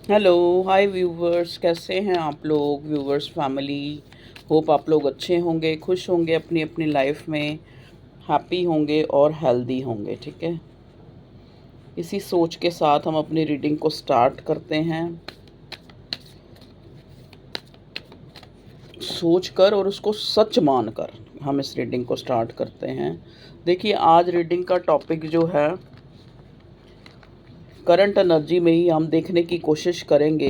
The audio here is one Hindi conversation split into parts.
हेलो हाय व्यूवर्स, कैसे हैं आप लोग व्यूवर्स फैमिली। होप आप लोग अच्छे होंगे, खुश होंगे, अपनी अपनी लाइफ में हैप्पी होंगे और हेल्दी होंगे। ठीक है, इसी सोच के साथ हम अपनी रीडिंग को स्टार्ट करते हैं। सोच कर और उसको सच मान कर हम इस रीडिंग को स्टार्ट करते हैं। देखिए, आज रीडिंग का टॉपिक जो है करंट एनर्जी में ही हम देखने की कोशिश करेंगे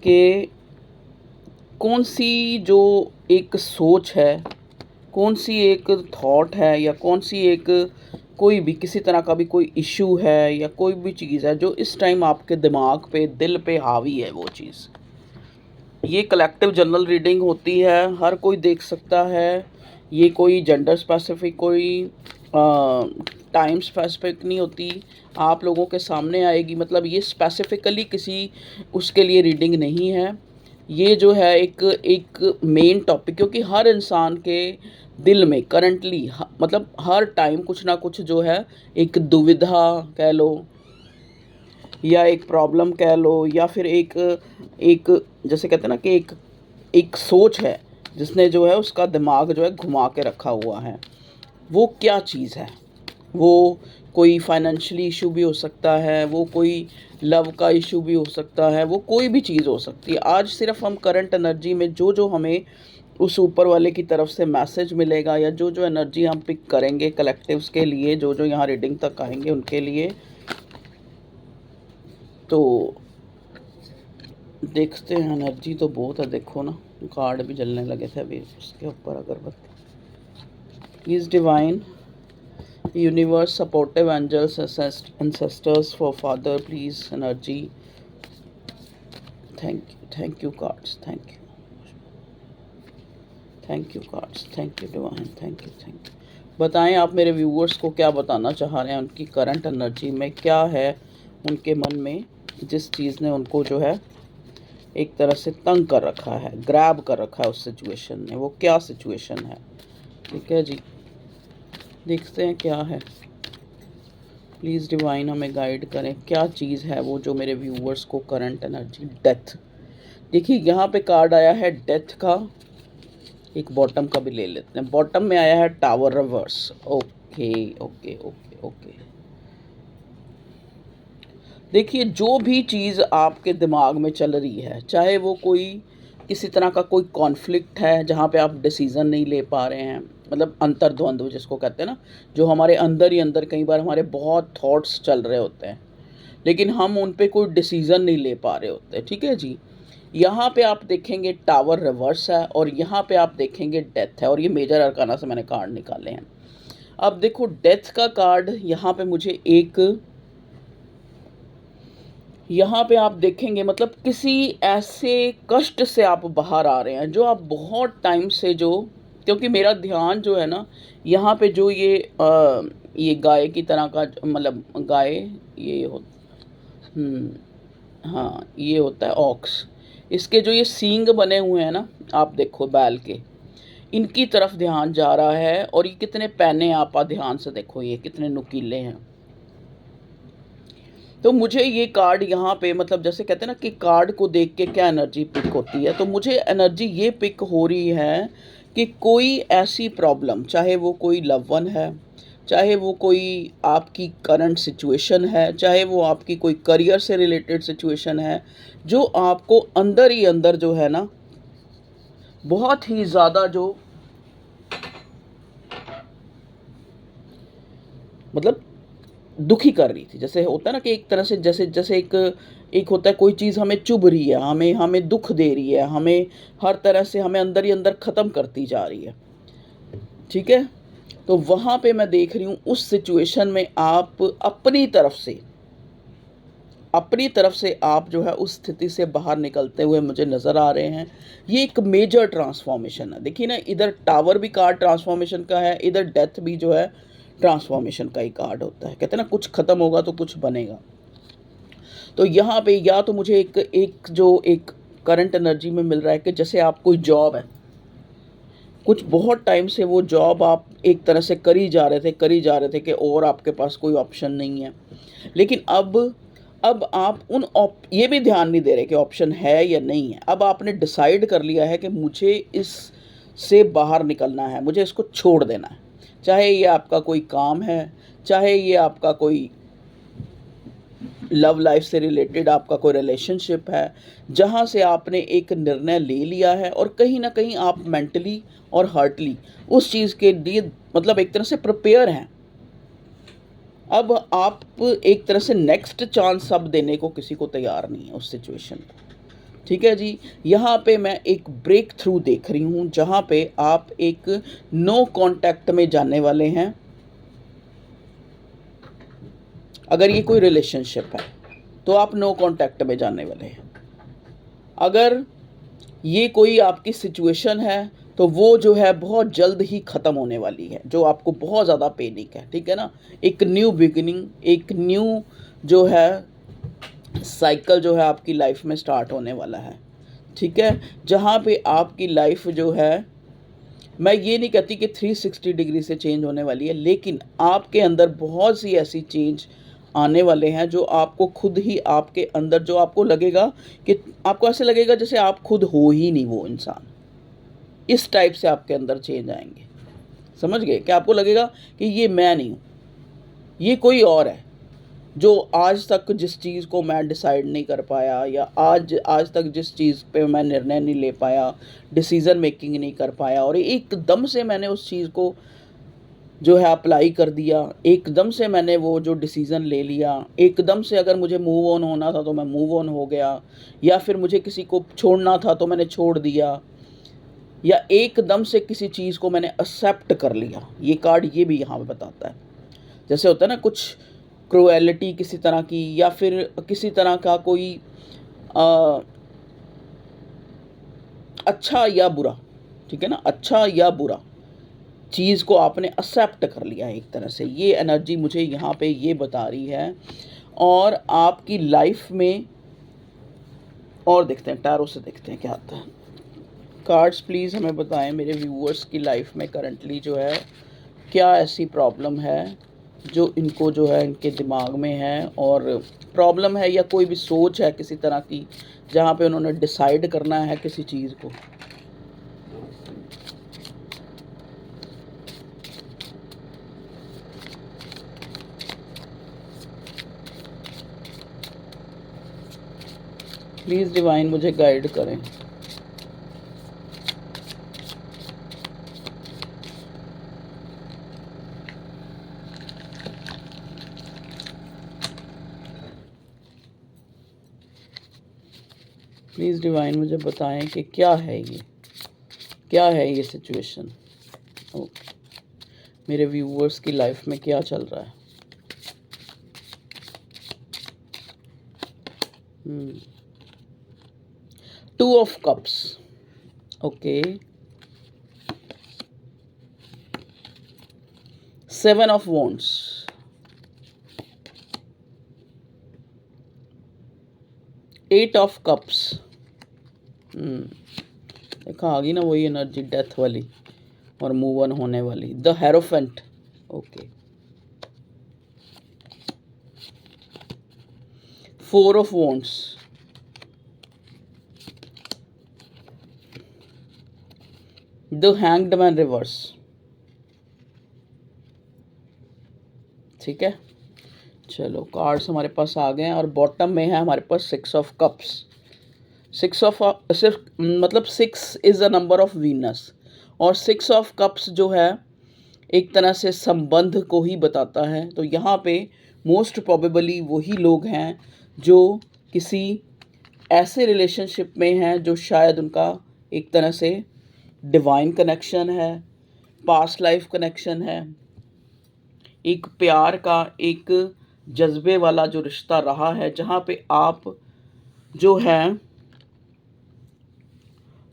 कि कौन सी जो एक सोच है, कौन सी एक थॉट है, या कौन सी एक कोई भी किसी तरह का भी कोई इशू है या कोई भी चीज़ है जो इस टाइम आपके दिमाग पे, दिल पे हावी है। वो चीज़, ये कलेक्टिव जनरल रीडिंग होती है, हर कोई देख सकता है। ये कोई जेंडर स्पेसिफिक, कोई टाइम स्पेसिफिक नहीं होती। आप लोगों के सामने आएगी, मतलब ये स्पेसिफिकली किसी उसके लिए रीडिंग नहीं है। ये जो है एक एक मेन टॉपिक, क्योंकि हर इंसान के दिल में करंटली मतलब हर टाइम कुछ ना कुछ जो है, एक दुविधा कह लो या एक प्रॉब्लम कह लो, या फिर एक एक जैसे कहते हैं ना कि एक एक सोच है जिसने जो है उसका दिमाग जो है घुमा के रखा हुआ है। वो क्या चीज़ है? वो कोई फाइनेंशियली इशू भी हो सकता है, वो कोई लव का इशू भी हो सकता है, वो कोई भी चीज़ हो सकती है। आज सिर्फ हम करंट एनर्जी में जो जो हमें उस ऊपर वाले की तरफ से मैसेज मिलेगा, या जो जो एनर्जी हम पिक करेंगे कलेक्टिव्स के लिए, जो जो यहाँ रीडिंग तक आएंगे उनके लिए, तो देखते हैं। एनर्जी तो बहुत है, देखो ना, कार्ड भी जलने लगे थे अभी उसके ऊपर अगरबत्ती। Please divine universe, supportive angels, ancestors, for father, please energy, thank you cards, thank you cards, thank you divine, thank you. बताएं आप मेरे व्यूअर्स को क्या बताना चाह रहे हैं, उनकी करंट एनर्जी में क्या है, उनके मन में जिस चीज़ ने उनको जो है एक तरह से तंग कर रखा है, ग्रैब कर रखा है उस सिचुएशन ने, वो क्या सिचुएशन है। ठीक है जी, देखते हैं क्या है। प्लीज़ डिवाइन हमें गाइड करें, क्या चीज़ है वो जो मेरे व्यूअर्स को करंट एनर्जी। डेथ, देखिए यहाँ पे कार्ड आया है डेथ का। एक बॉटम का भी ले लेते हैं। बॉटम में आया है tower reverse. Okay okay okay okay. देखिए, जो भी चीज़ आपके दिमाग में चल रही है, चाहे वो कोई किसी तरह का कोई कॉन्फ्लिक्ट है जहाँ पे आप डिसीज़न नहीं ले पा रहे हैं, मतलब अंतर्द्वंद्व जिसको कहते हैं ना, जो हमारे अंदर ही अंदर कई बार हमारे बहुत थॉट्स चल रहे होते हैं लेकिन हम उन पे कोई डिसीज़न नहीं ले पा रहे होते। ठीक है जी, यहाँ पे आप देखेंगे टावर रिवर्स है, और यहाँ पे आप देखेंगे डेथ है, और ये मेजर अरकाना से मैंने कार्ड निकाले हैं। अब देखो, डेथ का कार्ड यहाँ पे मुझे एक, यहाँ पे आप देखेंगे मतलब किसी ऐसे कष्ट से आप बाहर आ रहे हैं जो आप बहुत टाइम से, जो, क्योंकि मेरा ध्यान जो है ना यहाँ पे जो ये गाय की तरह का मतलब गाय, ये हो, हाँ ये होता है ऑक्स। इसके जो ये सींग बने हुए हैं ना, आप देखो बैल के, इनकी तरफ ध्यान जा रहा है। और ये कितने पैने, आप ध्यान से देखो ये कितने नुकीले हैं। तो मुझे ये कार्ड यहाँ पे, मतलब जैसे कहते हैं ना कि कार्ड को देख के क्या एनर्जी पिक होती है, तो मुझे एनर्जी ये पिक हो रही है कि कोई ऐसी प्रॉब्लम, चाहे वो कोई लव वन है, चाहे वो कोई आपकी करंट सिचुएशन है, चाहे वो आपकी कोई करियर से रिलेटेड सिचुएशन है, जो आपको अंदर ही अंदर जो है ना बहुत ही ज़्यादा जो मतलब दुखी कर रही थी। जैसे होता है ना कि एक तरह से जैसे जैसे एक एक होता है कोई चीज़ हमें चुभ रही है, हमें हमें दुख दे रही है, हमें हर तरह से हमें अंदर ही अंदर ख़त्म करती जा रही है। ठीक है, तो वहाँ पे मैं देख रही हूँ उस सिचुएशन में आप अपनी तरफ से आप जो है उस स्थिति से बाहर निकलते हुए मुझे नज़र आ रहे हैं। ये एक मेजर ट्रांसफॉर्मेशन है। देखिए ना, इधर टावर भी कार्ड ट्रांसफॉर्मेशन का है, इधर डेथ भी जो है ट्रांसफॉर्मेशन का ही कार्ड होता है। कहते हैं ना, कुछ ख़त्म होगा तो कुछ बनेगा। तो यहाँ पे या तो मुझे एक एक जो एक करंट एनर्जी में मिल रहा है कि जैसे आप कोई जॉब है, कुछ बहुत टाइम से वो जॉब आप एक तरह से करी जा रहे थे कि और आपके पास कोई ऑप्शन नहीं है, लेकिन अब अब आप ये भी ध्यान नहीं दे रहे कि ऑप्शन है या नहीं है। अब आपने डिसाइड कर लिया है कि मुझे इस से बाहर निकलना है, मुझे इसको छोड़ देना है। चाहे ये आपका कोई काम है, चाहे ये आपका कोई लव लाइफ से रिलेटेड आपका कोई रिलेशनशिप है, जहाँ से आपने एक निर्णय ले लिया है और कहीं ना कहीं आप मेंटली और हार्टली उस चीज़ के लिए मतलब एक तरह से प्रिपेयर हैं। अब आप एक तरह से नेक्स्ट चांस अब देने को किसी को तैयार नहीं है उस सिचुएशन को। ठीक है जी, यहाँ पे मैं एक ब्रेक थ्रू देख रही हूँ जहाँ पे आप एक नो कांटेक्ट में जाने वाले हैं। अगर ये कोई रिलेशनशिप है तो आप नो कांटेक्ट में जाने वाले हैं। अगर ये कोई आपकी सिचुएशन है तो वो जो है बहुत जल्द ही ख़त्म होने वाली है, जो आपको बहुत ज़्यादा पैनिक है। ठीक है ना, एक न्यू बिगिनिंग, एक न्यू जो है साइकिल जो है आपकी लाइफ में स्टार्ट होने वाला है। ठीक है, जहाँ पे आपकी लाइफ जो है, मैं ये नहीं कहती कि 360 डिग्री से चेंज होने वाली है, लेकिन आपके अंदर बहुत सी ऐसी चेंज आने वाले हैं जो आपको खुद ही आपके अंदर जो आपको लगेगा कि आपको ऐसे लगेगा जैसे आप खुद हो ही नहीं वो इंसान। इस टाइप से आपके अंदर चेंज आएंगे। समझ गए? कि आपको लगेगा कि ये मैं नहीं हूँ, ये कोई और है जो आज तक जिस चीज़ को मैं डिसाइड नहीं कर पाया, या आज तक जिस चीज़ पे मैं निर्णय नहीं ले पाया, डिसीज़न मेकिंग नहीं कर पाया, और एकदम से मैंने उस चीज़ को जो है अप्लाई कर दिया, एकदम से मैंने वो जो डिसीज़न ले लिया, एकदम से अगर मुझे मूव ऑन होना था तो मैं मूव ऑन हो गया, या फिर मुझे किसी को छोड़ना था तो मैंने छोड़ दिया, या एकदम से किसी चीज़ को मैंने एक्सेप्ट कर लिया। ये कार्ड ये भी यहाँ पे बताता है। जैसे होता है ना कुछ क्रुएलिटी किसी तरह की, या फिर किसी तरह का कोई अच्छा या बुरा, ठीक है ना, अच्छा या बुरा चीज़ को आपने एक्सेप्ट कर लिया है एक तरह से। ये एनर्जी मुझे यहाँ पे ये बता रही है। और आपकी लाइफ में और देखते हैं, टैरो से देखते हैं क्या आता है। कार्ड्स प्लीज़ हमें बताएं मेरे व्यूअर्स की लाइफ में करंटली जो है क्या ऐसी प्रॉब्लम है जो इनको जो है इनके दिमाग में है, और प्रॉब्लम है या कोई भी सोच है किसी तरह की जहाँ पे उन्होंने डिसाइड करना है किसी चीज़ को। प्लीज़ डिवाइन मुझे गाइड करें। प्लीज़ डिवाइन मुझे बताएं कि क्या है ये सिचुएशन। ओके, मेरे व्यूअर्स की लाइफ में क्या चल रहा है। Two of cups, okay, seven of wands, eight of cups. देखा आ गई ना वही एनर्जी डेथ वाली और मूव ऑन होने वाली। The hierophant, okay, four of wands, the hanged man reverse. ठीक है, चलो कार्ड्स हमारे पास आ गए हैं और बॉटम में है हमारे पास सिक्स ऑफ कप्स। सिर्फ मतलब six is a number of Venus, और सिक्स ऑफ कप्स जो है एक तरह से संबंध को ही बताता है। तो यहाँ पे मोस्ट प्रोबेबली वही लोग हैं जो किसी ऐसे रिलेशनशिप में हैं जो शायद उनका एक तरह से डिवाइन कनेक्शन है, पास्ट लाइफ कनेक्शन है, एक प्यार का एक जज्बे वाला जो रिश्ता रहा है, जहाँ पे आप जो है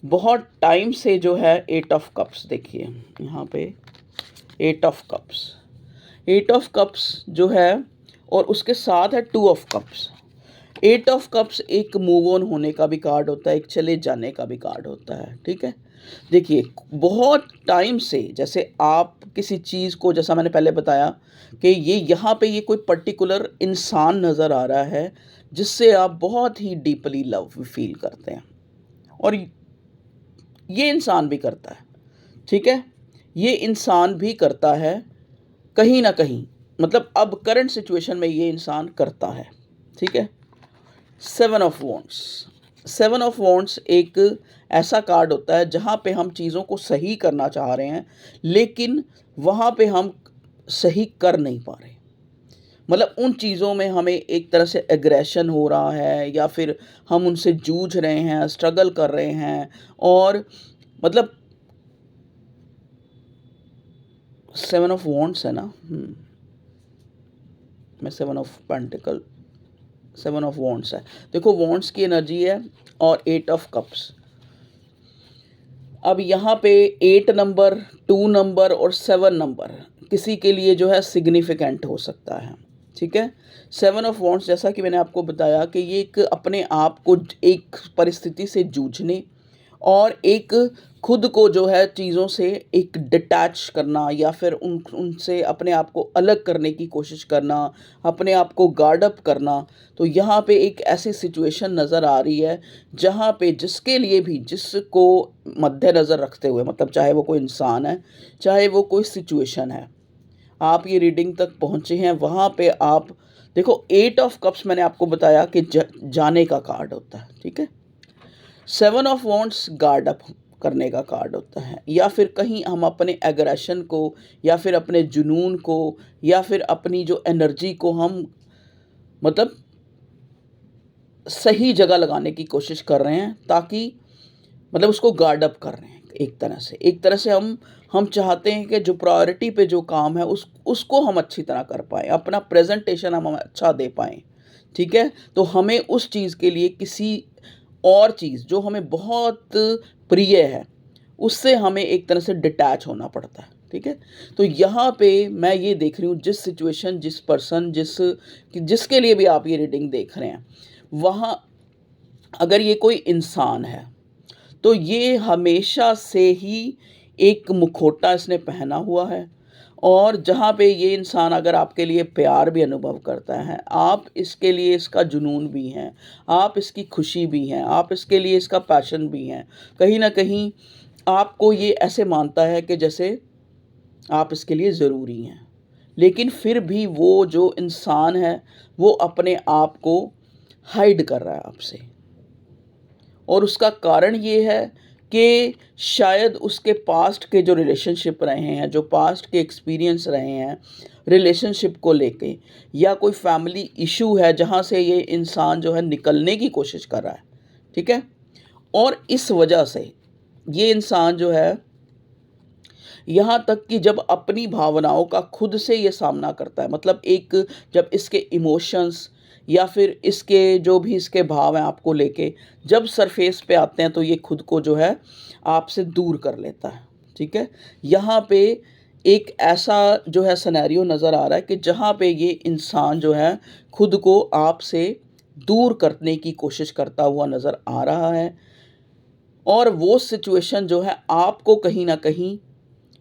बहुत टाइम से जो है एट ऑफ कप्स, देखिए यहाँ पे एट ऑफ कप्स जो है, और उसके साथ है two of cups. Eight of cups एक मूव ऑन होने का भी कार्ड होता है, एक चले जाने का भी कार्ड होता है, ठीक है। देखिए, बहुत टाइम से जैसे आप किसी चीज़ को, जैसा मैंने पहले बताया कि ये यहाँ पे ये कोई पर्टिकुलर इंसान नज़र आ रहा है जिससे आप बहुत ही डीपली लव फील करते हैं, और ये इंसान भी करता है, ठीक है। ये इंसान भी करता है कहीं ना कहीं, मतलब अब करंट सिचुएशन में ये इंसान करता है, ठीक है। Seven of wands, seven of wands एक ऐसा कार्ड होता है जहाँ पे हम चीज़ों को सही करना चाह रहे हैं, लेकिन वहाँ पे हम सही कर नहीं पा रहे। मतलब उन चीज़ों में हमें एक तरह से एग्रेशन हो रहा है, या फिर हम उनसे जूझ रहे हैं, स्ट्रगल कर रहे हैं, और मतलब सेवन ऑफ वॉन्ड्स है ना, मैं seven of pentacle, seven of wands है। देखो, वॉन्ड्स की एनर्जी है और एट ऑफ कप्स। अब यहाँ पे 8 नंबर, 2 नंबर और 7 नंबर किसी के लिए जो है सिग्निफिकेंट हो सकता है, ठीक है। 7 ऑफ वॉन्ड्स, जैसा कि मैंने आपको बताया कि ये एक अपने आप को एक परिस्थिति से जूझने और एक खुद को जो है चीज़ों से एक डिटैच करना, या फिर उनसे अपने आप को अलग करने की कोशिश करना, अपने आप को गार्ड अप करना। तो यहाँ पे एक ऐसी सिचुएशन नज़र आ रही है जहाँ पे जिसके लिए भी, जिसको मद्देनज़र रखते हुए, मतलब चाहे वो कोई इंसान है, चाहे वो कोई सिचुएशन है, आप ये रीडिंग तक पहुँचे हैं, वहाँ पे आप देखो, 8 ऑफ कप्स मैंने आपको बताया कि जाने का कार्ड होता है, ठीक है। 7 ऑफ वॉन्ड्स गार्ड अप करने का कार्ड होता है, या फिर कहीं हम अपने एग्रेशन को, या फिर अपने जुनून को, या फिर अपनी जो एनर्जी को हम मतलब सही जगह लगाने की कोशिश कर रहे हैं, ताकि मतलब उसको गार्ड अप कर रहे हैं एक तरह से हम चाहते हैं कि जो प्रायोरिटी पे जो काम है उसको हम अच्छी तरह कर पाएँ, अपना प्रेजेंटेशन हम अच्छा दे पाएँ, ठीक है। तो हमें उस चीज़ के लिए किसी और चीज़ जो हमें बहुत प्रिय है, उससे हमें एक तरह से डिटैच होना पड़ता है, ठीक है। तो यहाँ पे मैं ये देख रही हूँ, जिस सिचुएशन, जिस पर्सन, जिसके लिए भी आप ये रीडिंग देख रहे हैं, वहाँ अगर ये कोई इंसान है, तो ये हमेशा से ही एक मुखौटा इसने पहना हुआ है, और जहाँ पे ये इंसान अगर आपके लिए प्यार भी अनुभव करता है, आप इसके लिए इसका जुनून भी हैं, आप इसकी खुशी भी हैं, आप इसके लिए इसका पैशन भी हैं। कहीं न कहीं आपको ये ऐसे मानता है कि जैसे आप इसके लिए ज़रूरी हैं। लेकिन फिर भी वो जो इंसान है, वो अपने आप को हाइड कर रहा है आपसे। और उसका कारण ये है कि शायद उसके पास्ट के जो रिलेशनशिप रहे हैं, जो पास्ट के एक्सपीरियंस रहे हैं रिलेशनशिप को लेके, या कोई फैमिली इशू है जहाँ से ये इंसान जो है निकलने की कोशिश कर रहा है, ठीक है। और इस वजह से ये इंसान जो है, यहाँ तक कि जब अपनी भावनाओं का खुद से ये सामना करता है, मतलब एक जब इसके इमोशंस या फिर इसके जो भी इसके भाव हैं आपको लेके जब सरफेस पे आते हैं, तो ये खुद को जो है आपसे दूर कर लेता है, ठीक है। यहाँ पे एक ऐसा जो है सिनेरियो नज़र आ रहा है कि जहाँ पे ये इंसान जो है खुद को आपसे दूर करने की कोशिश करता हुआ नज़र आ रहा है, और वो सिचुएशन जो है आपको कहीं ना कहीं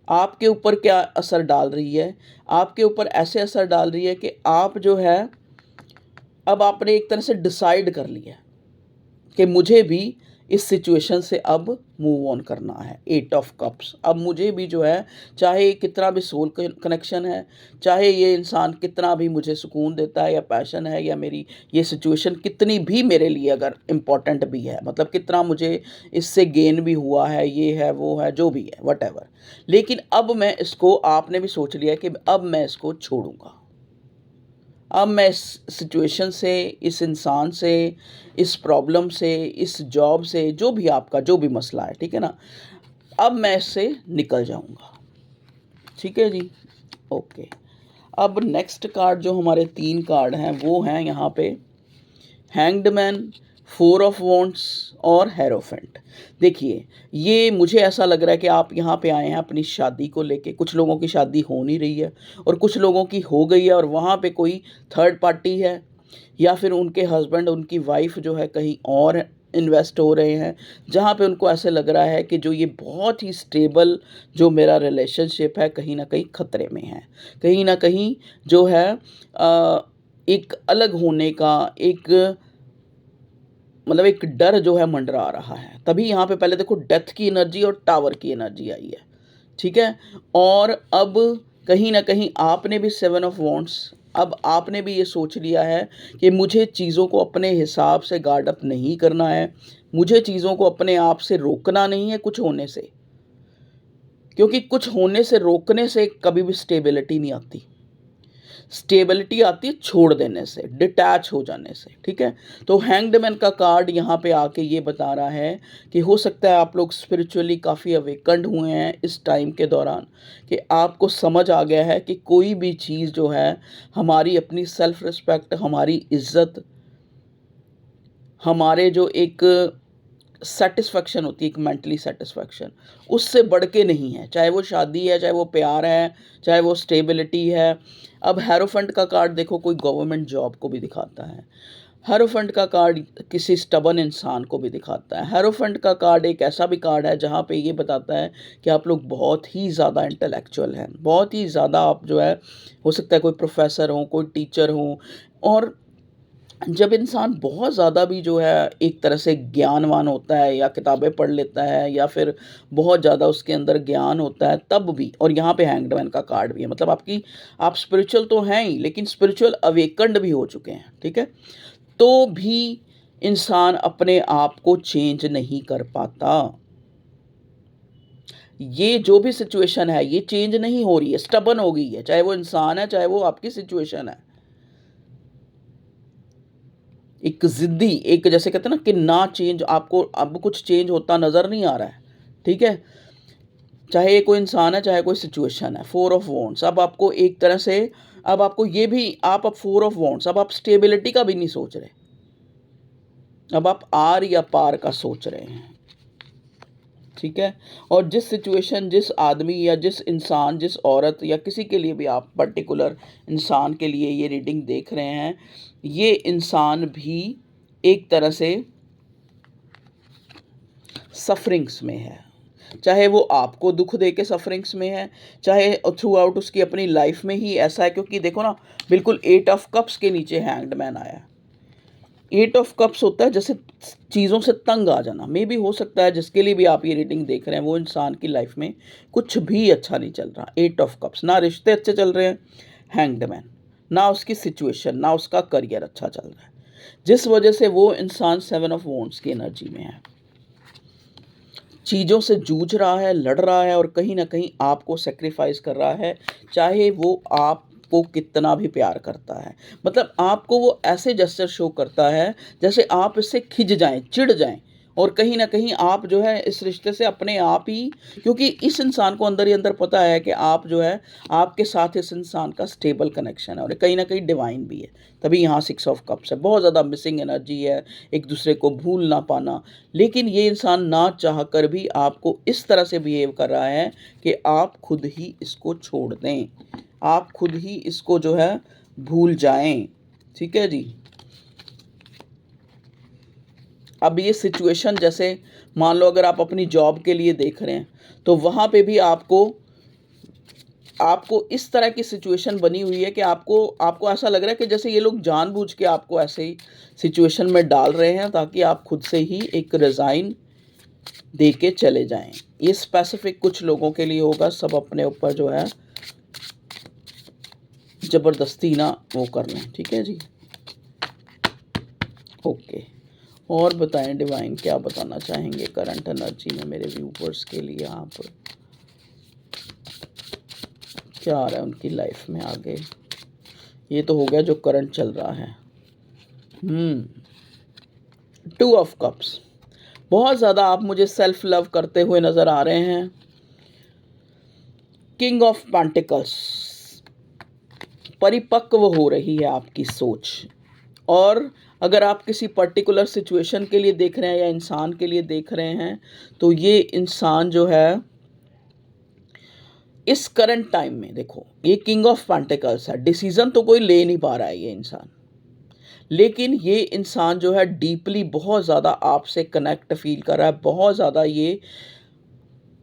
आपके ऊपर क्या असर डाल रही है, आपके ऊपर ऐसे असर डाल रही है कि आप जो है, अब आपने एक तरह से डिसाइड कर लिया कि मुझे भी इस सिचुएशन से अब मूव ऑन करना है। 8 ऑफ कप्स, अब मुझे भी जो है, चाहे कितना भी सोल कनेक्शन है, चाहे ये इंसान कितना भी मुझे सुकून देता है या पैशन है, या मेरी ये सिचुएशन कितनी भी मेरे लिए अगर इम्पोर्टेंट भी है, मतलब कितना मुझे इससे गेन भी हुआ है, ये है वो है जो भी है वट, लेकिन अब मैं इसको, आपने भी सोच लिया कि अब मैं इसको छोड़ूंगा। अब मैं इस सिचुएशन से, इस इंसान से, इस प्रॉब्लम से, इस जॉब से, जो भी आपका जो भी मसला है, ठीक है ना, अब मैं इससे निकल जाऊंगा, ठीक है जी। ओके, अब नेक्स्ट कार्ड जो हमारे 3 कार्ड हैं वो हैं यहाँ पे हैंग्ड मैन, 4 ऑफ वॉन्ड्स और हेरोफेंट। देखिए, ये मुझे ऐसा लग रहा है कि आप यहाँ पे आए हैं अपनी शादी को लेके। कुछ लोगों की शादी हो नहीं रही है और कुछ लोगों की हो गई है, और वहाँ पे कोई थर्ड पार्टी है या फिर उनके हस्बैंड, उनकी वाइफ जो है कहीं और इन्वेस्ट हो रहे हैं, जहाँ पे उनको ऐसे लग रहा है कि जो ये बहुत ही स्टेबल जो मेरा रिलेशनशिप है कहीं ना कहीं खतरे में है, कहीं ना कहीं जो है एक अलग होने का एक मतलब एक डर जो है मंडरा रहा है। तभी यहाँ पे पहले देखो डेथ की एनर्जी और टावर की एनर्जी आई है, ठीक है। और अब कहीं ना कहीं आपने भी 7 ऑफ वॉन्ड्स, अब आपने भी ये सोच लिया है कि मुझे चीज़ों को अपने हिसाब से गार्ड अप नहीं करना है, मुझे चीज़ों को अपने आप से रोकना नहीं है कुछ होने से, क्योंकि कुछ होने से रोकने से कभी भी स्टेबिलिटी नहीं आती। स्टेबिलिटी आती है छोड़ देने से, डिटैच हो जाने से, ठीक है। तो हैंग्ड मैन का कार्ड यहाँ पे आके ये बता रहा है कि हो सकता है आप लोग स्पिरिचुअली काफ़ी अवेकन्ड हुए हैं इस टाइम के दौरान, कि आपको समझ आ गया है कि कोई भी चीज़ जो है, हमारी अपनी सेल्फ रिस्पेक्ट, हमारी इज्जत, हमारे जो एक सेटिस्फेक्शन होती है, एक मेंटली सेटिस्फेक्शन, उससे बढ़ के नहीं है। चाहे वो शादी है, चाहे वो प्यार है, चाहे वो स्टेबिलिटी है। अब हेरोफेंट का कार्ड देखो, कोई गवर्नमेंट जॉब को भी दिखाता है। हेरोफेंट का कार्ड किसी स्टबन इंसान को भी दिखाता है। हेरोफेंट का कार्ड एक ऐसा भी कार्ड है जहाँ पे ये बताता है कि आप लोग बहुत ही ज़्यादा इंटेलेक्चुअल हैं, बहुत ही ज़्यादा आप जो है, हो सकता है कोई प्रोफेसर हो, कोई टीचर हो। और जब इंसान बहुत ज़्यादा भी जो है एक तरह से ज्ञानवान होता है, या किताबें पढ़ लेता है, या फिर बहुत ज़्यादा उसके अंदर ज्ञान होता है, तब भी, और यहाँ पे हैंग्ड का कार्ड भी है, मतलब आप स्पिरिचुअल तो हैं ही, लेकिन स्पिरिचुअल अवेकन्ड भी हो चुके हैं, ठीक है। तो भी इंसान अपने आप को चेंज नहीं कर पाता। ये जो भी सिचुएशन है ये चेंज नहीं हो रही है, स्टबन हो गई है, चाहे वो इंसान है, चाहे वो आपकी सिचुएशन है। एक ज़िद्दी, एक जैसे कहते हैं ना कि ना चेंज, आपको अब कुछ चेंज होता नज़र नहीं आ रहा है, ठीक है। चाहे ये कोई इंसान है, चाहे कोई सिचुएशन है। 4 ऑफ वॉन्ड्स, अब आपको एक तरह से, अब आपको ये भी, आप अब 4 ऑफ वॉन्ड्स, अब आप स्टेबिलिटी का भी नहीं सोच रहे, अब आप आर या पार का सोच रहे हैं, ठीक है। और जिस सिचुएशन, जिस आदमी या जिस इंसान, जिस औरत या किसी के लिए भी आप पर्टिकुलर इंसान के लिए ये रीडिंग देख रहे हैं, ये इंसान भी एक तरह से सफरिंग्स में है। चाहे वो आपको दुख दे के सफरिंग्स में है, चाहे थ्रू आउट उसकी अपनी लाइफ में ही ऐसा है। क्योंकि देखो ना, बिल्कुल 8 ऑफ कप्स के नीचे हैंग्ड मैन आया। 8 ऑफ कप्स होता है जैसे चीज़ों से तंग आ जाना। मे भी हो सकता है जिसके लिए भी आप ये रीडिंग देख रहे हैं, वो इंसान की लाइफ में कुछ भी अच्छा नहीं चल रहा। 8 ऑफ कप्स, ना रिश्ते अच्छे चल रहे हैं, हैंग्ड मैन, ना उसकी सिचुएशन, ना उसका करियर अच्छा चल रहा है, जिस वजह से वो इंसान 7 ऑफ वॉन्ड्स की एनर्जी में है, चीज़ों से जूझ रहा है, लड़ रहा है, और कहीं ना कहीं आपको सेक्रीफाइस कर रहा है, चाहे वो आपको कितना भी प्यार करता है। मतलब आपको वो ऐसे जेस्चर शो करता है जैसे आप इससे खिंच जाएं, चिढ़ जाएं, और कहीं ना कहीं आप जो है इस रिश्ते से अपने आप ही, क्योंकि इस इंसान को अंदर ही अंदर पता है कि आप जो है, आपके साथ इस इंसान का स्टेबल कनेक्शन है, और कहीं ना कहीं डिवाइन भी है। तभी यहाँ 6 ऑफ कप्स है, बहुत ज़्यादा मिसिंग एनर्जी है, एक दूसरे को भूल ना पाना। लेकिन ये इंसान ना चाह कर भी आपको इस तरह से बिहेव कर रहा है कि आप खुद ही इसको छोड़ दें, आप खुद ही इसको जो है भूल जाएं, ठीक है जी। अब ये सिचुएशन, जैसे मान लो अगर आप अपनी जॉब के लिए देख रहे हैं, तो वहाँ पे भी आपको आपको इस तरह की सिचुएशन बनी हुई है कि आपको आपको ऐसा लग रहा है कि जैसे ये लोग जानबूझ के आपको ऐसे ही सिचुएशन में डाल रहे हैं, ताकि आप खुद से ही एक रिज़ाइन दे के चले जाएं। ये स्पेसिफिक कुछ लोगों के लिए होगा, सब अपने ऊपर जो है ज़बरदस्ती ना वो कर लें, ठीक है जी। ओके, और बताएं डिवाइन क्या बताना चाहेंगे करंट एनर्जी में मेरे व्यूवर्स के लिए। आप क्या आ रहा है उनकी लाइफ में आगे। ये तो हो गया जो करंट चल रहा है। 2 ऑफ कप्स, बहुत ज़्यादा आप मुझे सेल्फ लव करते हुए नज़र आ रहे हैं। किंग ऑफ पेंटिकल्स, परिपक्व हो रही है आपकी सोच। और अगर आप किसी पर्टिकुलर सिचुएशन के लिए देख रहे हैं या इंसान के लिए देख रहे हैं, तो ये इंसान जो है इस करंट टाइम में, देखो ये किंग ऑफ पेंटिकल्स है, डिसीजन तो कोई ले नहीं पा रहा है ये इंसान, लेकिन ये इंसान जो है डीपली बहुत ज़्यादा आपसे कनेक्ट फ़ील कर रहा है, बहुत ज़्यादा ये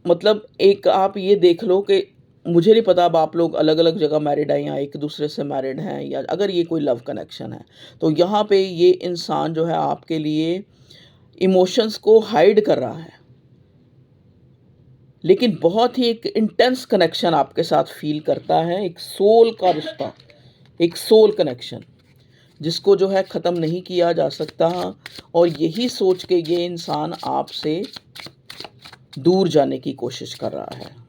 मतलब एक आप ये देख लो कि मुझे नहीं पता अब आप लोग अलग-अलग जगह मैरिड हैं या एक दूसरे से मैरिड हैं या अगर ये कोई लव कनेक्शन है, तो यहाँ पे ये इंसान जो है आपके लिए इमोशंस को हाइड कर रहा है। लेकिन बहुत ही एक इंटेंस कनेक्शन आपके साथ फ़ील करता है, एक सोल का रिश्ता, एक सोल कनेक्शन, जिसको जो है ख़त्म नहीं किया जा सकता और यही सोच के ये इंसान आपसे दूर जाने की कोशिश कर रहा है।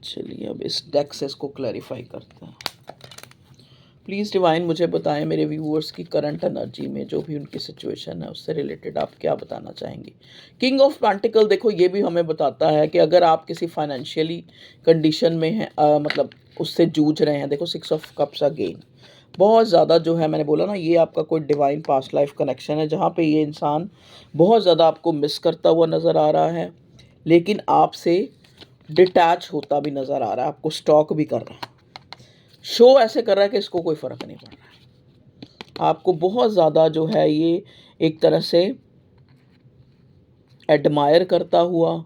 चलिए अब इस डेक से इसको क्लैरिफाई करते हैं। प्लीज़ डिवाइन मुझे बताएं मेरे व्यूअर्स की करंट एनर्जी में जो भी उनकी सिचुएशन है उससे रिलेटेड आप क्या बताना चाहेंगे। किंग ऑफ पेंटिकल देखो ये भी हमें बताता है कि अगर आप किसी फाइनेंशियली कंडीशन में हैं मतलब उससे जूझ रहे हैं। देखो 6 ऑफ कप्स अगेन बहुत ज़्यादा जो है मैंने बोला ना ये आपका कोई डिवाइन पास्ट लाइफ कनेक्शन है जहाँ पे ये इंसान बहुत ज़्यादा आपको मिस करता हुआ नज़र आ रहा है, लेकिन आपसे डिटैच होता भी नज़र आ रहा है, आपको स्टॉक भी कर रहा है। शो ऐसे कर रहा है कि इसको कोई फ़र्क नहीं पड़ रहा है। आपको बहुत ज़्यादा जो है ये एक तरह से एडमायर करता हुआ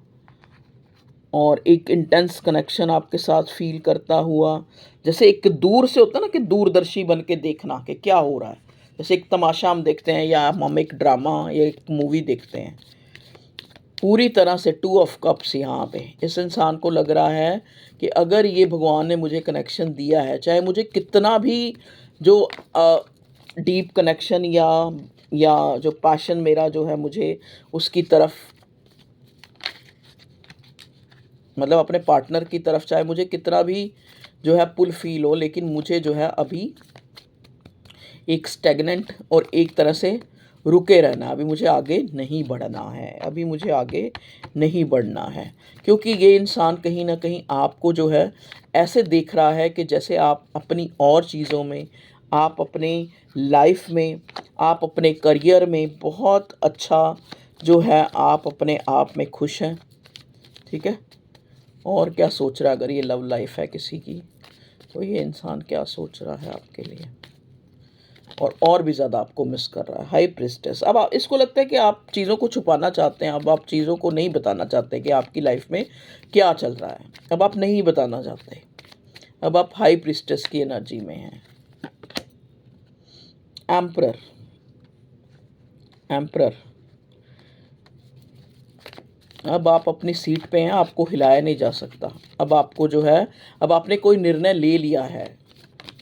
और एक इंटेंस कनेक्शन आपके साथ फ़ील करता हुआ, जैसे एक दूर से होता है ना कि दूरदर्शी बन के देखना कि क्या हो रहा है। जैसे एक तमाशा हम देखते हैं या हम एक ड्रामा या एक मूवी देखते हैं। पूरी तरह से 2 ऑफ कप्स यहाँ पे इस इंसान को लग रहा है कि अगर ये भगवान ने मुझे कनेक्शन दिया है, चाहे मुझे कितना भी जो डीप कनेक्शन या जो पैशन मेरा जो है मुझे उसकी तरफ मतलब अपने पार्टनर की तरफ चाहे मुझे कितना भी जो है पुल फील हो, लेकिन मुझे जो है अभी एक स्टेगनेंट और एक तरह से रुके रहना, अभी मुझे आगे नहीं बढ़ना है, अभी मुझे आगे नहीं बढ़ना है। क्योंकि ये इंसान कहीं न कहीं आपको जो है ऐसे देख रहा है कि जैसे आप अपनी और चीज़ों में, आप अपने लाइफ में, आप अपने करियर में बहुत अच्छा जो है आप अपने आप में खुश हैं, ठीक है? और क्या सोच रहा है अगर ये लव लाइफ है किसी की, तो ये इंसान क्या सोच रहा है आपके लिए और भी ज़्यादा आपको मिस कर रहा है। हाई प्रिस्टेस अब आप इसको लगता है कि आप चीज़ों को छुपाना चाहते हैं, अब आप चीज़ों को नहीं बताना चाहते कि आपकी लाइफ में क्या चल रहा है, अब आप नहीं बताना चाहते, अब आप हाई प्रिस्टेस की एनर्जी में हैं। एम्परर एम्परर अब आप अपनी सीट पे हैं, आपको हिलाया नहीं जा सकता। अब आपको जो है अब आपने कोई निर्णय ले लिया है।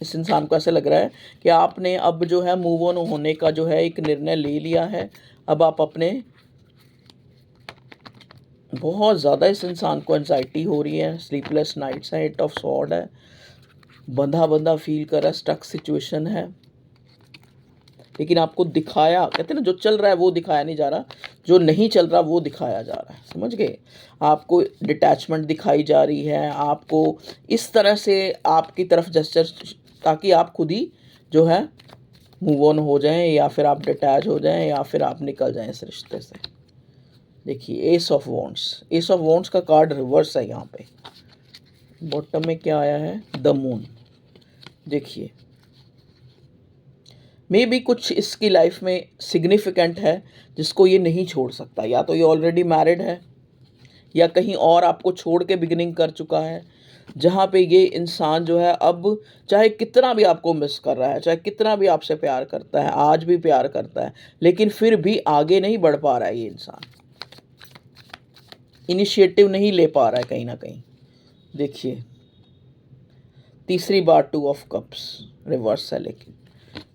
इस इंसान को ऐसा लग रहा है कि आपने अब जो है मूव ऑन होने का जो है एक निर्णय ले लिया है। अब आप अपने बहुत ज़्यादा इस इंसान को एंजाइटी हो रही है, स्लीपलेस नाइट्स है, 8 ऑफ सॉर्ड है, बंधा फील कर रहा है, स्टक सिचुएशन है। लेकिन आपको दिखाया कहते हैं ना जो चल रहा है वो दिखाया नहीं जा रहा, जो नहीं चल रहा वो दिखाया जा रहा है, समझ गए। आपको डिटैचमेंट दिखाई जा रही है, आपको इस तरह से आपकी तरफ जेस्चर ताकि आप खुद ही जो है मूव ऑन हो जाएं या फिर आप डिटैच हो जाएं या फिर आप निकल जाएं इस रिश्ते से। देखिए एस ऑफ वॉन्ड्स का कार्ड रिवर्स है यहाँ पे। बॉटम में क्या आया है, द मून। देखिए मे बी कुछ इसकी लाइफ में सिग्निफिकेंट है जिसको ये नहीं छोड़ सकता, या तो ये ऑलरेडी मैरिड है या कहीं और आपको छोड़ के बिगिनिंग कर चुका है, जहाँ पे ये इंसान जो है अब चाहे कितना भी आपको मिस कर रहा है, चाहे कितना भी आपसे प्यार करता है, आज भी प्यार करता है, लेकिन फिर भी आगे नहीं बढ़ पा रहा है। ये इंसान इनिशिएटिव नहीं ले पा रहा है कहीं ना कहीं। देखिए तीसरी बार 2 ऑफ कप्स रिवर्स है, लेकिन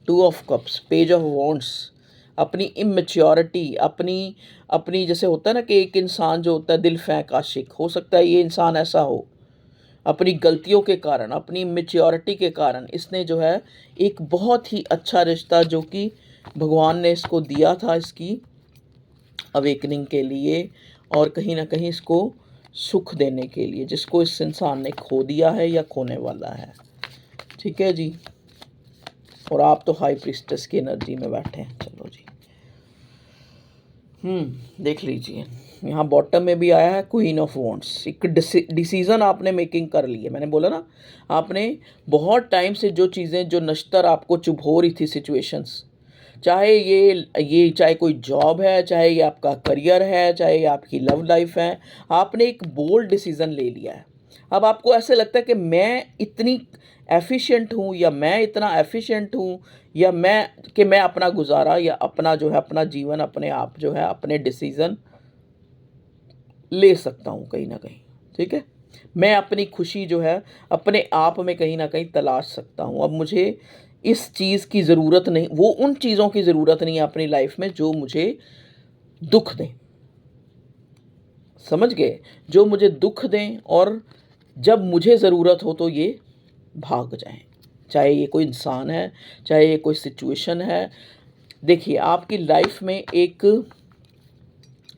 2 of cups, page of wands, अपनी इमेच्योरिटी, अपनी अपनी जैसे होता है ना कि एक इंसान जो होता है दिल फेंक आशिक, हो सकता है ये इंसान ऐसा हो। अपनी गलतियों के कारण, अपनी इमेच्योरिटी के कारण इसने जो है एक बहुत ही अच्छा रिश्ता जो कि भगवान ने इसको दिया था इसकी अवेकनिंग के लिए और कहीं ना कहीं इसको सुख देने के लिए, जिसको इस इंसान ने खो दिया है या खोने वाला है। ठीक है जी, और आप तो हाई प्रीस्टेस की एनर्जी में बैठे हैं। चलो जी, देख लीजिए। यहाँ बॉटम में भी आया है क्वीन ऑफ वॉन्ड्स। एक डिसीज़न आपने मेकिंग कर ली है। मैंने बोला ना, आपने बहुत टाइम से जो चीज़ें जो नश्तर आपको चुभ हो रही थी सिचुएशंस, चाहे ये चाहे कोई जॉब है, चाहे ये आपका करियर है, चाहे ये आपकी लव लाइफ है, आपने एक बोल्ड डिसीज़न ले लिया है। अब आपको ऐसे लगता है कि मैं इतनी एफिशिएंट हूँ, या मैं इतना एफिशिएंट हूँ, या मैं अपना गुजारा या अपना जो है अपना जीवन अपने आप जो है अपने डिसीज़न ले सकता हूँ कहीं ना कहीं। ठीक है, मैं अपनी खुशी जो है अपने आप में कहीं ना कहीं तलाश सकता हूँ। अब मुझे इस चीज़ की ज़रूरत नहीं, वो उन चीज़ों की ज़रूरत नहीं है अपनी लाइफ में जो मुझे दुख दें। समझ गए? जो मुझे दुख दें, और जब मुझे ज़रूरत हो तो ये भाग जाएं। चाहे ये कोई इंसान है, चाहे ये कोई सिचुएशन है। देखिए, आपकी लाइफ में एक,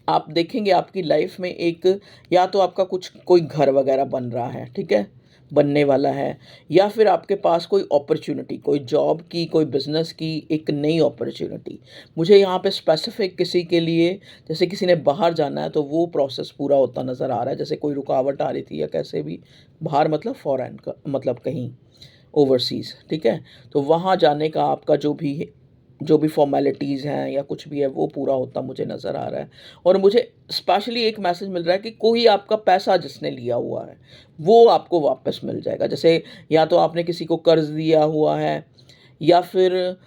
आप देखेंगे आपकी लाइफ में एक, या तो आपका कुछ कोई घर वगैरह बन रहा है, ठीक है, बनने वाला है, या फिर आपके पास कोई अपॉर्चुनिटी, कोई जॉब की, कोई बिजनेस की एक नई अपॉर्चुनिटी। मुझे यहाँ पे स्पेसिफिक किसी के लिए, जैसे किसी ने बाहर जाना है तो वो प्रोसेस पूरा होता नज़र आ रहा है। जैसे कोई रुकावट आ रही थी या कैसे भी, बाहर मतलब फॉरेन का मतलब कहीं ओवरसीज़, ठीक है, तो वहाँ जाने का आपका जो भी फॉर्मेलिटीज़ हैं या कुछ भी है वो पूरा होता मुझे नज़र आ रहा है। और मुझे स्पेशली एक मैसेज मिल रहा है कि कोई आपका पैसा जिसने लिया हुआ है वो आपको वापस मिल जाएगा। जैसे या तो आपने किसी को कर्ज दिया हुआ है, या फिर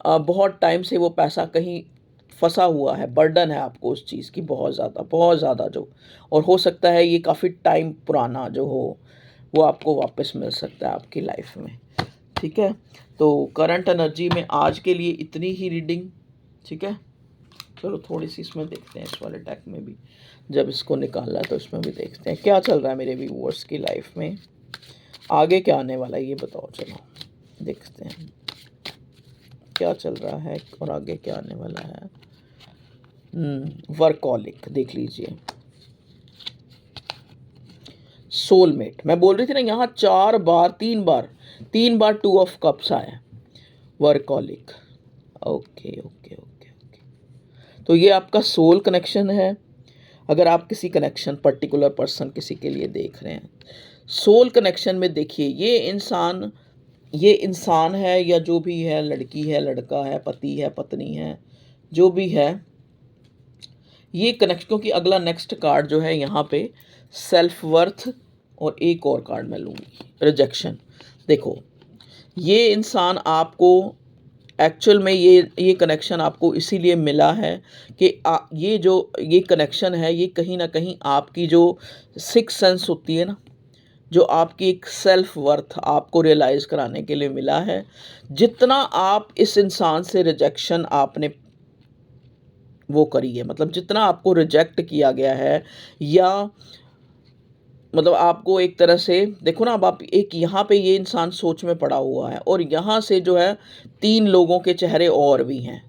बहुत टाइम से वो पैसा कहीं फंसा हुआ है, बर्डन है आपको उस चीज़ की बहुत ज़्यादा जो, और हो सकता है ये काफ़ी टाइम पुराना जो हो, वो आपको वापस मिल सकता है आपकी लाइफ में। ठीक है, तो करंट एनर्जी में आज के लिए इतनी ही रीडिंग। ठीक है, चलो थोड़ी सी इसमें देखते हैं, इस वाले टैग में भी जब इसको निकाला है तो इसमें भी देखते हैं क्या चल रहा है मेरे व्यूअर्स की लाइफ में, आगे क्या आने वाला है ये बताओ। चलो देखते हैं क्या चल रहा है और आगे क्या आने वाला है। वर्कहॉलिक देख लीजिए, सोलमेट। मैं बोल रही थी ना, यहाँ 3 बार 2 ऑफ कप्स आया, workaholic. Okay okay okay okay, तो ये आपका सोल कनेक्शन है। अगर आप किसी कनेक्शन, पर्टिकुलर पर्सन किसी के लिए देख रहे हैं, सोल कनेक्शन में देखिए, ये इंसान है या जो भी है, लड़की है, लड़का है, पति है, पत्नी है, जो भी है, ये कनेक्शन, क्योंकि अगला नेक्स्ट कार्ड जो है यहाँ पे सेल्फ वर्थ, और एक और कार्ड मैं लूँगी रिजेक्शन। देखो, ये इंसान आपको एक्चुअल में ये कनेक्शन आपको इसीलिए मिला है कि ये कनेक्शन है, ये कहीं ना कहीं आपकी जो सिक्स सेंस होती है ना, जो आपकी एक सेल्फ वर्थ आपको रियलाइज़ कराने के लिए मिला है। जितना आप इस इंसान से रिजेक्शन आपने वो करी है, मतलब जितना आपको रिजेक्ट किया गया है, या मतलब आपको एक तरह से देखो ना, अब आप एक यहाँ पे ये इंसान सोच में पड़ा हुआ है, और यहाँ से जो है 3 लोगों के चेहरे और भी हैं।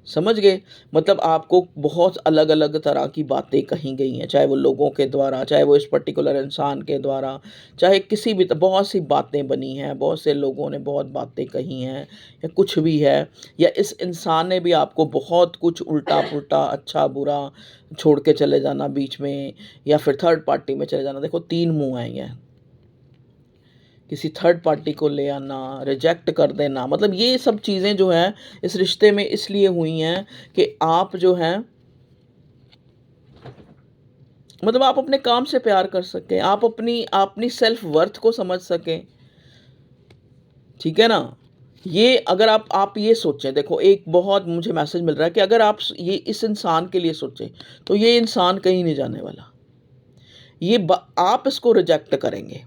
समझ गए? मतलब आपको बहुत अलग अलग तरह की बातें कही गई हैं, चाहे वो लोगों के द्वारा, चाहे वो इस पर्टिकुलर इंसान के द्वारा, चाहे किसी भी बहुत सी बातें बनी हैं, बहुत से लोगों ने बहुत बातें कही हैं, या कुछ भी है, या इस इंसान ने भी आपको बहुत कुछ उल्टा पुल्टा, अच्छा बुरा छोड़ के चले जाना बीच में, या फिर थर्ड पार्टी में चले जाना। देखो 3 मुँह हैं ये, किसी थर्ड पार्टी को ले आना, रिजेक्ट कर देना, मतलब ये सब चीज़ें जो हैं इस रिश्ते में इसलिए हुई हैं कि आप जो हैं, मतलब आप अपने काम से प्यार कर सकें, आप अपनी सेल्फ वर्थ को समझ सकें। ठीक है ना? ये अगर आप ये सोचें, देखो एक बहुत मुझे मैसेज मिल रहा है कि अगर आप ये इस इंसान के लिए सोचें तो ये इंसान कहीं नहीं जाने वाला। आप इसको रिजेक्ट करेंगे,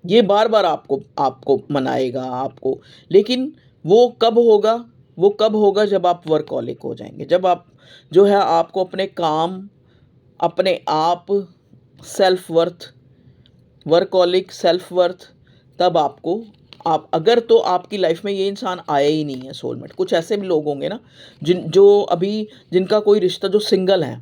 ये बार बार आपको आपको मनाएगा आपको, लेकिन वो कब होगा जब आप वर्कहॉलिक हो जाएंगे, जब आप जो है आपको अपने काम, अपने आप, self worth, workaholic, self worth, तब आपको आप अगर तो आपकी लाइफ में ये इंसान आया ही नहीं है सोलमेट। कुछ ऐसे भी लोग होंगे ना जिनका कोई रिश्ता जो सिंगल है,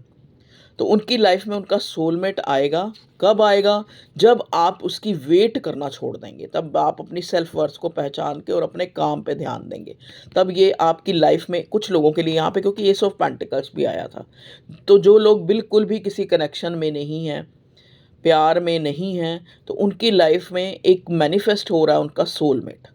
तो उनकी लाइफ में उनका सोलमेट आएगा। कब आएगा? जब आप उसकी वेट करना छोड़ देंगे, तब आप अपनी सेल्फ वर्थ को पहचान के और अपने काम पे ध्यान देंगे, तब ये आपकी लाइफ में कुछ लोगों के लिए यहाँ पे, क्योंकि एस ऑफ पेंटिकल्स भी आया था, तो जो लोग बिल्कुल भी किसी कनेक्शन में नहीं हैं, प्यार में नहीं हैं, तो उनकी लाइफ में एक मैनिफेस्ट हो रहा है उनका सोलमेट।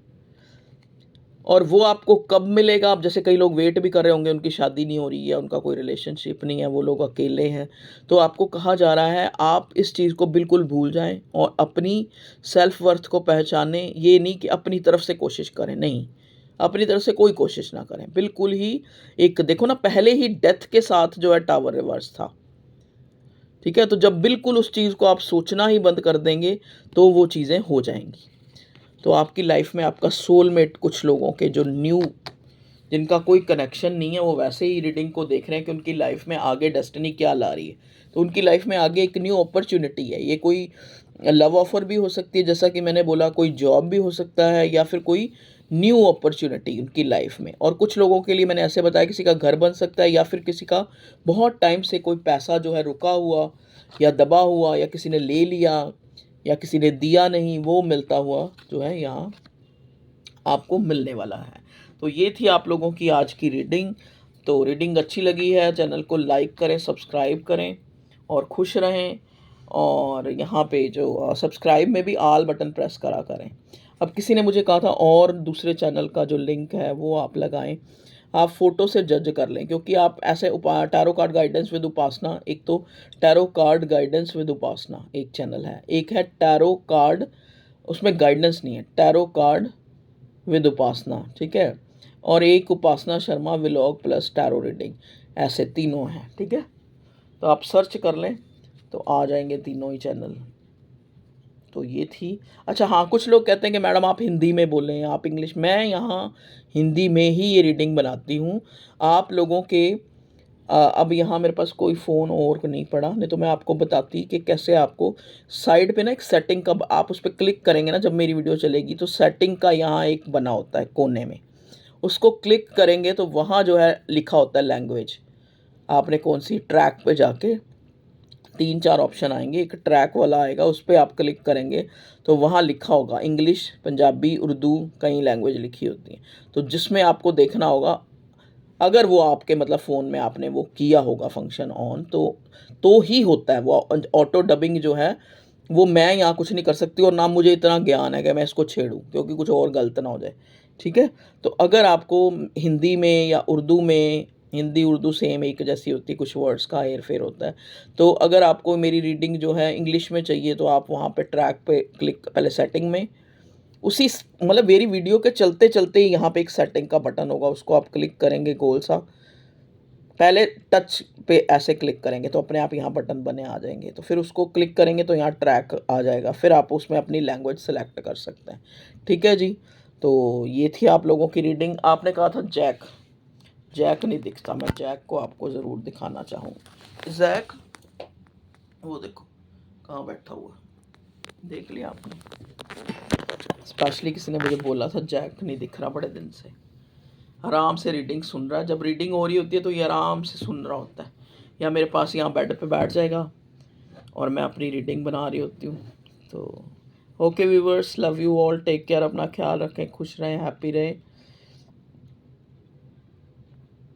और वो आपको कब मिलेगा? आप जैसे कई लोग वेट भी कर रहे होंगे, उनकी शादी नहीं हो रही है, उनका कोई रिलेशनशिप नहीं है, वो लोग अकेले हैं, तो आपको कहा जा रहा है आप इस चीज़ को बिल्कुल भूल जाएं और अपनी सेल्फ वर्थ को पहचानें। ये नहीं कि अपनी तरफ से कोशिश करें, नहीं, अपनी तरफ से कोई कोशिश ना करें, बिल्कुल ही। एक देखो ना, पहले ही डेथ के साथ जो है टावर रिवर्स था, ठीक है? तो जब बिल्कुल उस चीज़ को आप सोचना ही बंद कर देंगे तो वो चीज़ें हो जाएंगी। तो आपकी लाइफ में आपका सोलमेट, कुछ लोगों के जो न्यू, जिनका कोई कनेक्शन नहीं है, वो वैसे ही रीडिंग को देख रहे हैं कि उनकी लाइफ में आगे डेस्टिनी क्या ला रही है। तो उनकी लाइफ में आगे एक न्यू अपॉर्चुनिटी है। ये कोई लव ऑफर भी हो सकती है, जैसा कि मैंने बोला, कोई जॉब भी हो सकता है, या फिर कोई न्यू अपॉर्चुनिटी उनकी लाइफ में। और कुछ लोगों के लिए मैंने ऐसे बताया, किसी का घर बन सकता है, या फिर किसी का बहुत टाइम से कोई पैसा जो है रुका हुआ या दबा हुआ, या किसी ने ले लिया या किसी ने दिया नहीं, वो मिलता हुआ जो है यहाँ आपको मिलने वाला है। तो ये थी आप लोगों की आज की रीडिंग। तो रीडिंग अच्छी लगी है, चैनल को लाइक करें, सब्सक्राइब करें और खुश रहें। और यहाँ पे जो सब्सक्राइब में भी आल बटन प्रेस करा करें। अब किसी ने मुझे कहा था और दूसरे चैनल का जो लिंक है वो आप लगाएं। आप फ़ोटो से जज कर लें, क्योंकि आप ऐसे टैरो कार्ड गाइडेंस विद उपासना, एक तो टैरो कार्ड गाइडेंस विद उपासना एक चैनल है, एक है टैरो कार्ड, उसमें गाइडेंस नहीं है, टैरो कार्ड विद उपासना, ठीक है? और एक Upasana Sharma vlog plus tarot reading, ऐसे तीनों हैं, ठीक है? तो आप सर्च कर लें तो आ जाएंगे तीनों ही चैनल। तो ये थी। अच्छा हाँ, कुछ लोग कहते हैं कि मैडम आप हिंदी में बोलें, आप इंग्लिश। मैं यहाँ हिंदी में ही ये रीडिंग बनाती हूँ आप लोगों के। अब यहाँ मेरे पास कोई फ़ोन और नहीं पड़ा, नहीं तो मैं आपको बताती कि कैसे आपको साइड पे ना एक सेटिंग का, आप उस पर क्लिक करेंगे ना, जब मेरी वीडियो चलेगी तो सेटिंग का यहाँ एक बना होता है कोने में, उसको क्लिक करेंगे तो वहाँ जो है लिखा होता है लैंग्वेज। आपने कौन सी ट्रैक पे जाके 3-4 ऑप्शन आएंगे, एक ट्रैक वाला आएगा, उस पर आप क्लिक करेंगे तो वहाँ लिखा होगा इंग्लिश, पंजाबी, उर्दू, कई लैंग्वेज लिखी होती हैं। तो जिसमें आपको देखना होगा, अगर वो आपके मतलब फ़ोन में आपने वो किया होगा फंक्शन ऑन, तो ही होता है वो ऑटो डबिंग जो है। वो मैं यहाँ कुछ नहीं कर सकती, और ना मुझे इतना ज्ञान है कि मैं इसको छेड़ूँ, क्योंकि कुछ और गलत ना हो जाए, ठीक है? तो अगर आपको हिंदी में या उर्दू में, हिंदी उर्दू सेम एक जैसी होती है, कुछ वर्ड्स का हेर फेर होता है, तो अगर आपको मेरी रीडिंग जो है इंग्लिश में चाहिए तो आप वहाँ पे ट्रैक पे क्लिक, पहले सेटिंग में, उसी मतलब मेरी वीडियो के चलते चलते ही यहाँ पे एक सेटिंग का बटन होगा, उसको आप क्लिक करेंगे गोल सा, पहले टच पे ऐसे क्लिक करेंगे तो अपने आप यहाँ बटन बने आ जाएंगे, तो फिर उसको क्लिक करेंगे तो यहाँ ट्रैक आ जाएगा, फिर आप उसमें अपनी लैंग्वेज सेलेक्ट कर सकते हैं, ठीक है जी? तो ये थी आप लोगों की रीडिंग। आपने कहा था जैक, जैक नहीं दिखता, मैं जैक को आपको ज़रूर दिखाना चाहूँगा। जैक वो देखो कहाँ बैठा हुआ, देख लिया आपने? स्पेशली किसी ने मुझे बोला था जैक नहीं दिख रहा बड़े दिन से। आराम से रीडिंग सुन रहा है, जब रीडिंग हो रही होती है तो ये आराम से सुन रहा होता है, या मेरे पास यहाँ बेड पे बैठ जाएगा और मैं अपनी रीडिंग बना रही होती हूँ। तो okay viewers, love you all, take care, अपना ख्याल रखें, खुश रहें, हैप्पी रहें।